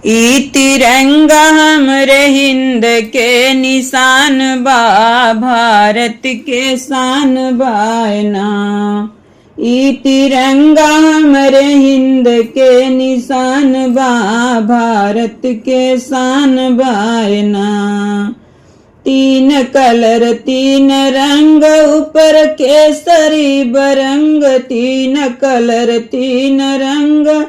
ई तिरंगा हमरे हिंद के निशान बा, भारत के शान बायना। ई तिरंगा हमरे हिंद के निशान बा, भारत के शान बायना। तीन कलर तीन रंग ऊपर केसरी बरंग, तीन कलर तीन रंग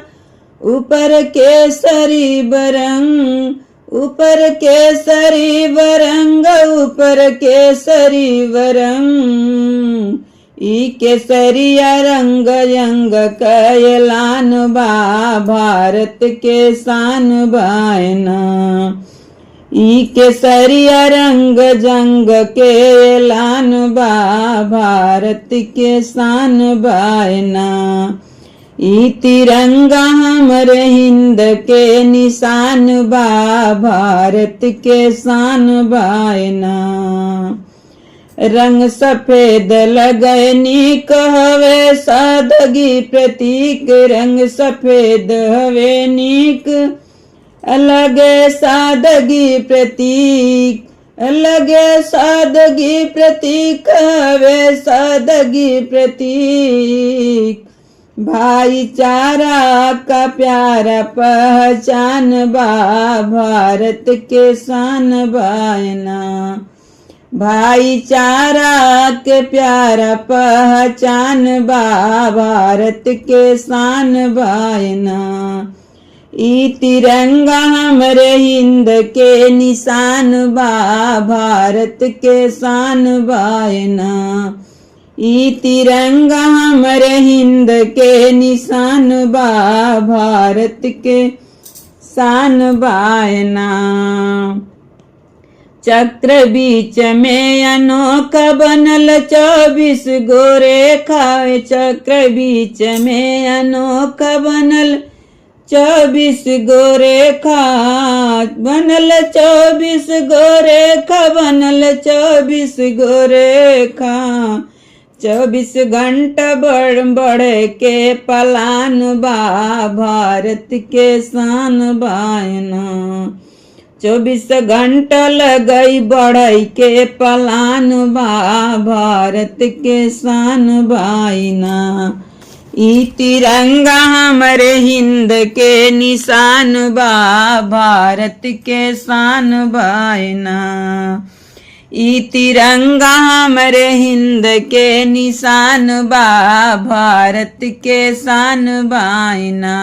ऊपर केसरी बरंग, ऊपर केसरी बरंग, ऊपर केसरी बरंग। ई केसरिया रंग यंग कैलान बा, भारत के शान बायना। ई केसरिया रंग जंग के ऐलान बा, भारत के शान बायना। ई तिरंगा हमरे हिंद के निशान बा, भारत के शान बायना। रंग सफेद लगे नीक हवे सादगी प्रतीक, रंग सफेद हवे नीक अलगे सादगी प्रतीक, अलगे सादगी प्रतीक हवे सादगी प्रतीक। भाईचारा का प्यारा पहचान बा, भारत के शान बायना। भाईचारा के प्यारा पहचान बा, भारत के शान बायना। ई तिरंगा हमरे हिंद के निशान बा, भारत के शान बायना। ई तिरंगा हमरे हिंद के निशान बा, भारत के शान बायना। चक्र बीच में अनोखा बनल 24 गो रेखा, चक्र बीच में अनोखा बनल 24 गो रेखा, बनल 24 गो रेखा, बनल 24 गो रेखा। 24 घंटा बढ़ के पलान बा, भारत के शान बायना। 24 घंटा लगई बढ़ई के पलान बा, भारत के शान बायना। ई तिरंगा हमरे हिंद के निशान बा, भारत के शान बायना। ई तिरंगा हमरे हिंद के निशान बा, भारत के शान बायना।